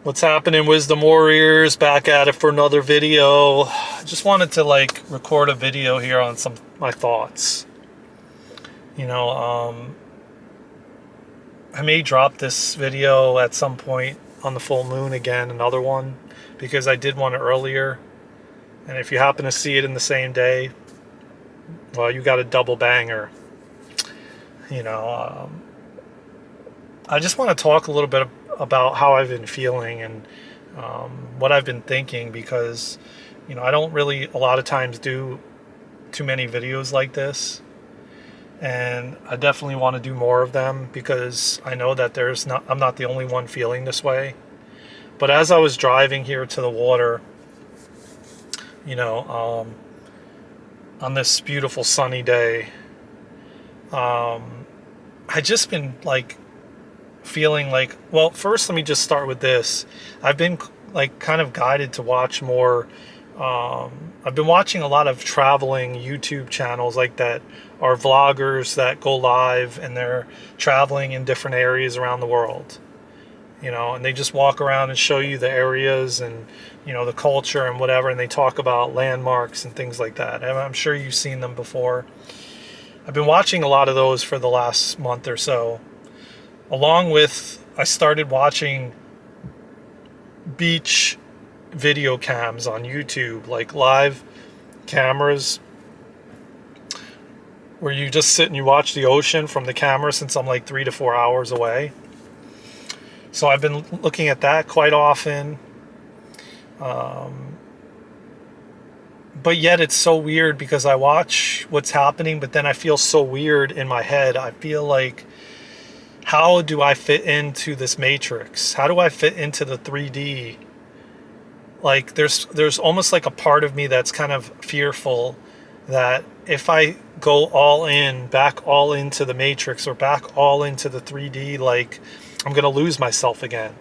What's happening, Wisdom Warriors? Back at it for another video. I just wanted to record a video here on some of my thoughts. You know, I may drop this video at some point on the full moon again, another one, because I did one earlier. And if you happen to see it in the same day, well, you got a double banger. You know, I just want to talk a little bit about how I've been feeling and what I've been thinking, because I don't really a lot of times do too many videos like this, and I definitely want to do more of them because I know that I'm not the only one feeling this way. But as I was driving here to the water, on this beautiful sunny day, I just been feeling well, first let me just start with this. I've been kind of guided to watch more. I've been watching a lot of traveling YouTube channels that are vloggers that go live and they're traveling in different areas around the world, and they just walk around and show you the areas and the culture and whatever, and they talk about landmarks and things like that. And I'm sure you've seen them before. I've been watching a lot of those for the last month or so. Along with, I started watching beach video cams on YouTube, live cameras where you just sit and you watch the ocean from the camera, since I'm 3 to 4 hours away. So I've been looking at that quite often. But yet it's so weird because I watch what's happening, but then I feel so weird in my head. I feel how do I fit into this matrix? How do I fit into the 3D? There's almost a part of me that's kind of fearful that if I go back all into the matrix, or back all into the 3D, I'm going to lose myself again.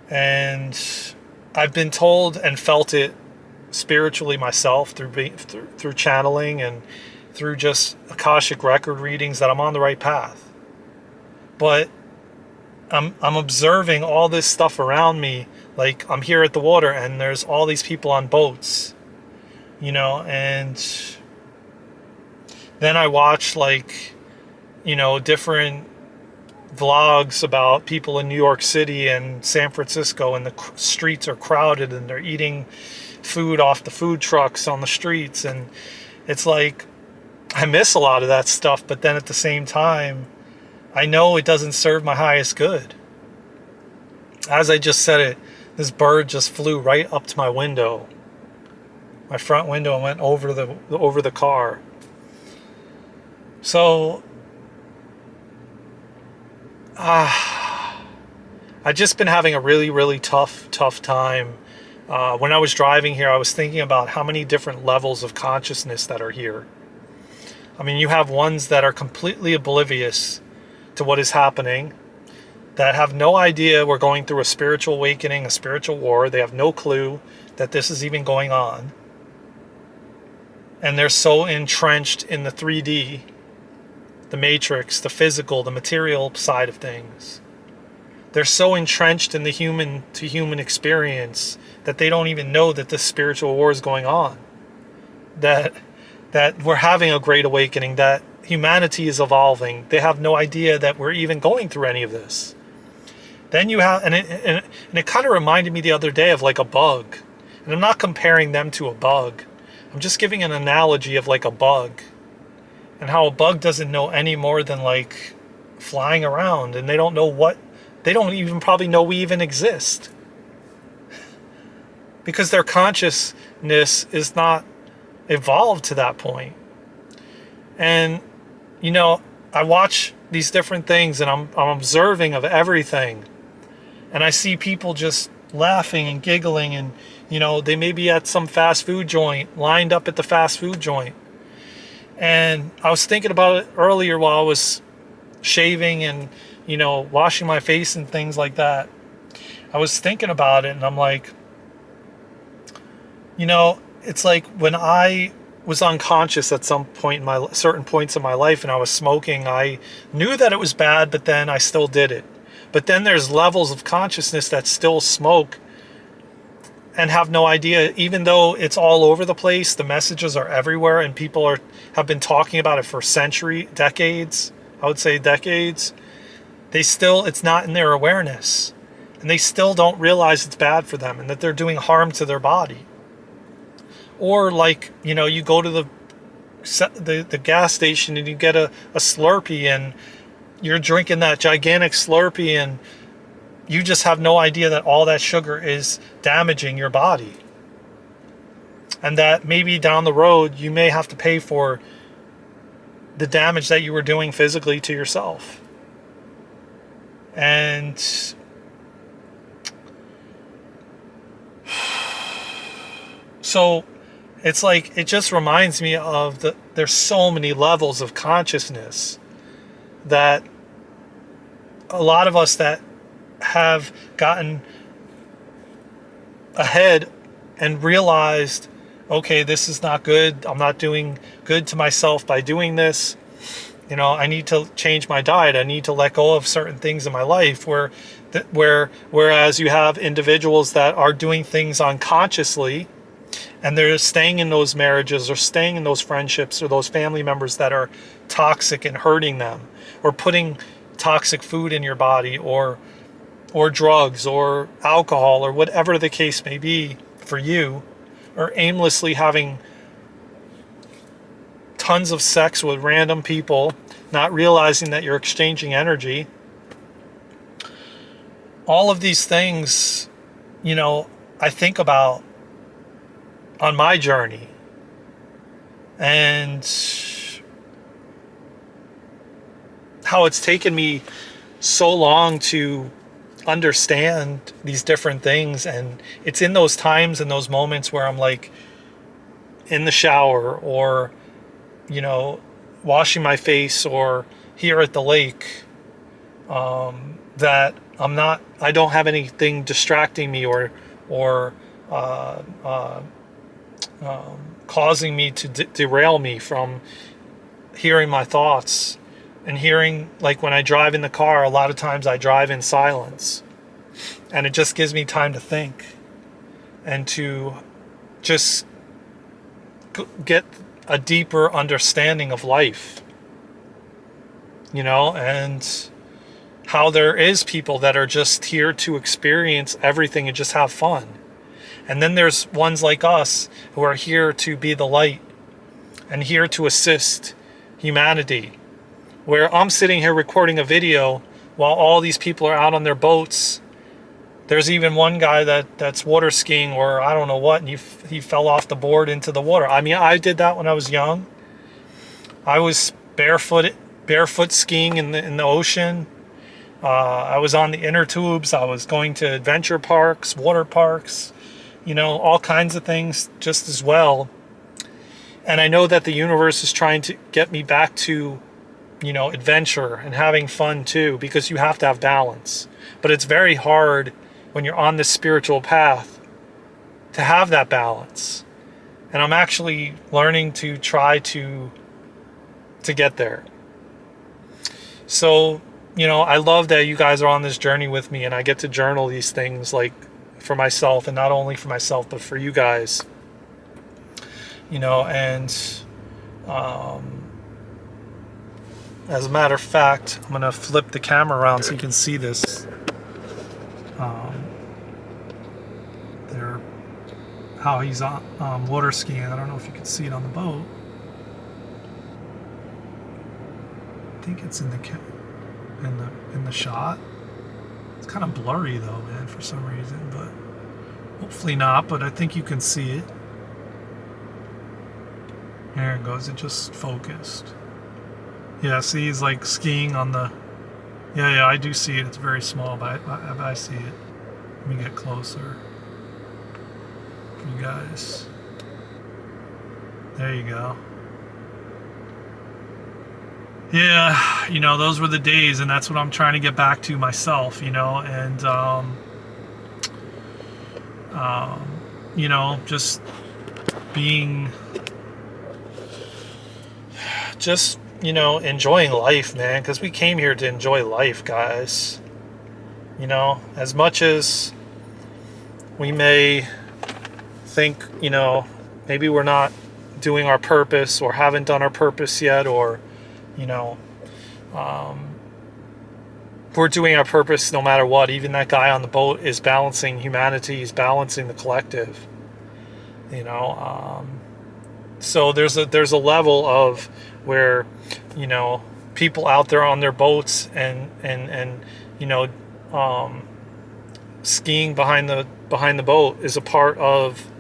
And I've been told and felt it spiritually myself through channeling and through just Akashic record readings that I'm on the right path. But I'm observing all this stuff around me. I'm here at the water and there's all these people on boats, and then I watch different vlogs about people in New York City and San Francisco, and the streets are crowded and they're eating food off the food trucks on the streets, and it's I miss a lot of that stuff. But then at the same time, I know it doesn't serve my highest good. As I just said it, this bird just flew right up to my window, my front window, and went over the car. So I've just been having a really, really tough time. When I was driving here, I was thinking about how many different levels of consciousness that are here. I mean, you have ones that are completely oblivious to what is happening, that have no idea we're going through a spiritual awakening, a spiritual war. They have no clue that this is even going on. And they're so entrenched in the 3D, the matrix, the physical, the material side of things. They're so entrenched in the human to human experience that they don't even know that this spiritual war is going on. That we're having a great awakening, that humanity is evolving. They have no idea that we're even going through any of this. Then you have, and it kind of reminded me the other day of a bug. And I'm not comparing them to a bug. I'm just giving an analogy of a bug. And how a bug doesn't know any more than flying around, and they don't even probably know we even exist. Because their consciousness is not evolved to that point. And I watch these different things, and I'm observing of everything, and I see people just laughing and giggling, and they may be at some fast food joint, lined up at the fast food joint. And I was thinking about it earlier while I was shaving and washing my face and things like that. I was thinking about it, and I'm it's when I was unconscious at some point in certain points in my life, and I was smoking. I knew that it was bad, but then I still did it. But then there's levels of consciousness that still smoke and have no idea, even though it's all over the place, the messages are everywhere, and people have been talking about it for decades, I would say decades. It's not in their awareness, and they still don't realize it's bad for them and that they're doing harm to their body. Or like, you go to the gas station and you get a Slurpee, and you're drinking that gigantic Slurpee, and you just have no idea that all that sugar is damaging your body. And that maybe down the road, you may have to pay for the damage that you were doing physically to yourself. And so it's like, it just reminds me of there's so many levels of consciousness that a lot of us that have gotten ahead and realized, okay, this is not good. I'm not doing good to myself by doing this. I need to change my diet. I need to let go of certain things in my life. Whereas you have individuals that are doing things unconsciously, and they're staying in those marriages or staying in those friendships or those family members that are toxic and hurting them, or putting toxic food in your body, or drugs or alcohol, or whatever the case may be for you, or aimlessly having tons of sex with random people, not realizing that you're exchanging energy. All of these things, I think about on my journey, and how it's taken me so long to understand these different things. And it's in those times and those moments where I'm like in the shower, or washing my face, or here at the lake, that I don't have anything distracting me or causing me to derail me from hearing my thoughts. And hearing, like when I drive in the car, a lot of times I drive in silence, and it just gives me time to think and to just get a deeper understanding of life, and how there is people that are just here to experience everything and just have fun. And then there's ones like us who are here to be the light and here to assist humanity. Where I'm sitting here recording a video while all these people are out on their boats. There's even one guy that's water skiing, or I don't know what, and he fell off the board into the water. I mean, I did that when I was young. I was barefoot skiing in the ocean. I was on the inner tubes. I was going to adventure parks, water parks, all kinds of things just as well. And I know that the universe is trying to get me back to adventure and having fun too, because you have to have balance. But it's very hard when you're on this spiritual path to have that balance. And I'm actually learning to try to get there. So, I love that you guys are on this journey with me, and I get to journal these things, like for myself, and not only for myself, but for you guys. As a matter of fact, I'm going to flip the camera around so you can see this. How he's on water skiing. I don't know if you can see it on the boat. I think it's in the shot. It's kind of blurry though, man, for some reason, but hopefully not. But I think you can see it. There it goes. It just focused. Yeah, see, he's like skiing on the... Yeah, I do see it. It's very small, but I see it. Let me get closer for you guys. There you go. Yeah, those were the days, and that's what I'm trying to get back to myself, and, just being... enjoying life, man, because we came here to enjoy life, guys. You know, as much as we may think, you know, maybe we're not doing our purpose or haven't done our purpose yet, or, you know, we're doing our purpose no matter what. Even that guy on the boat is balancing humanity, he's balancing the collective, you know. So there's a level of where, you know, people out there on their boats and you know, skiing behind the boat is a part of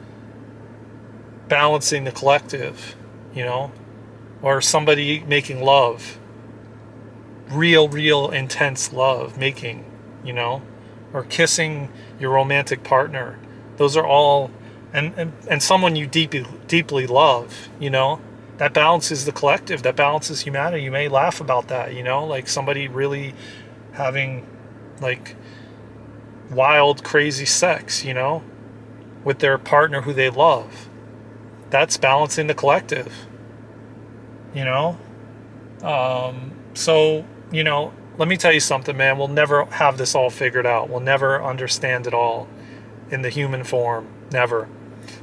balancing the collective, you know, or somebody making love, real intense love making, you know, or kissing your romantic partner. Those are all, and someone you deeply love, you know, that balances the collective, that balances humanity. You may laugh about that, you know, like somebody really having like wild, crazy sex, you know, with their partner who they love. That's balancing the collective, you know. So, you know, let me tell you something, man. We'll never have this all figured out. We'll never understand it all in the human form. Never.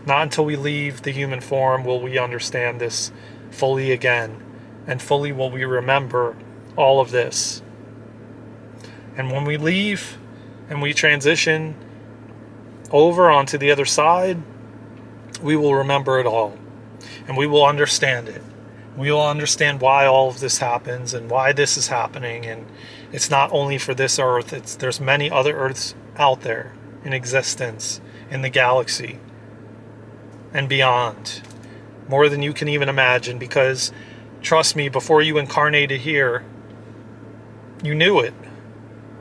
Not until we leave the human form will we understand this fully again, and fully will we remember all of this. And when we leave and we transition over onto the other side, we will remember it all, and we will understand it. We will understand why all of this happens and why this is happening. And it's not only for this earth, there's many other earths out there in existence in the galaxy and beyond, more than you can even imagine. Because trust me, before you incarnated here, you knew it,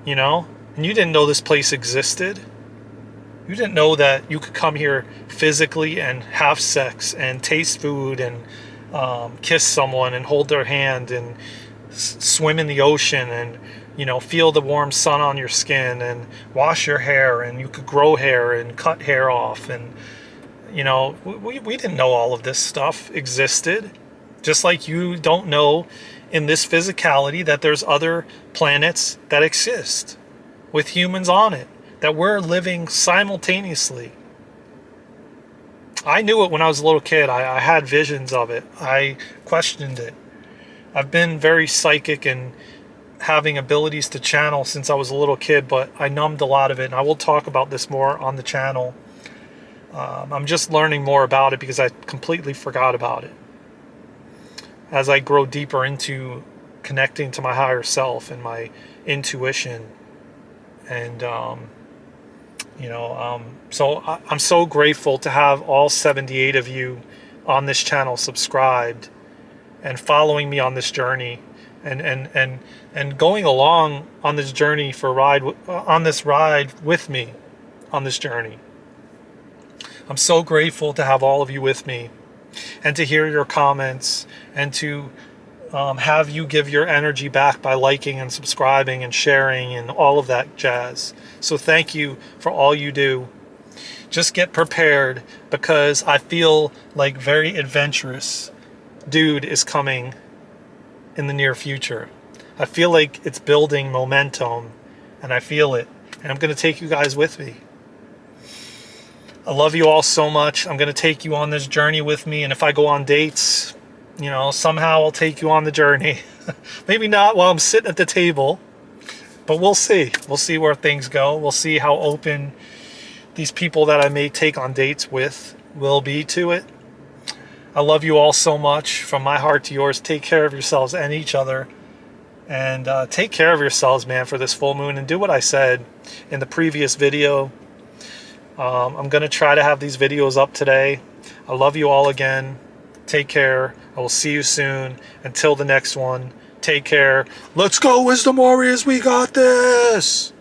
you know, and you didn't know this place existed. You didn't know that you could come here physically and have sex and taste food and kiss someone and hold their hand and swim in the ocean and, you know, feel the warm sun on your skin and wash your hair, and you could grow hair and cut hair off. And, you know, we didn't know all of this stuff existed. Just like you don't know in this physicality that there's other planets that exist with humans on it, that we're living simultaneously. I knew it when I was a little kid. I had visions of it. I questioned it. I've been very psychic and having abilities to channel since I was a little kid, but I numbed a lot of it, and I will talk about this more on the channel. I'm just learning more about it because I completely forgot about it. As I grow deeper into connecting to my higher self and my intuition, and you know, so I'm so grateful to have all 78 of you on this channel subscribed and following me on this journey, and going along on this journey on this ride with me on this journey. I'm so grateful to have all of you with me, and to hear your comments, and to have you give your energy back by liking and subscribing and sharing and all of that jazz. So thank you for all you do. Just get prepared, because I feel like very adventurous dude is coming in the near future. I feel like it's building momentum, and I feel it, and I'm going to take you guys with me. I love you all so much. I'm going to take you on this journey with me, and if I go on dates, you know, somehow I'll take you on the journey. Maybe not while I'm sitting at the table, but we'll see. We'll see where things go. We'll see how open these people that I may take on dates with will be to it. I love you all so much, from my heart to yours. Take care of yourselves and each other, and take care of yourselves, man, for this full moon, and do what I said in the previous video. I'm going to try to have these videos up today. I love you all again. Take care. I will see you soon. Until the next one, take care. Let's go, Wisdom Warriors. We got this.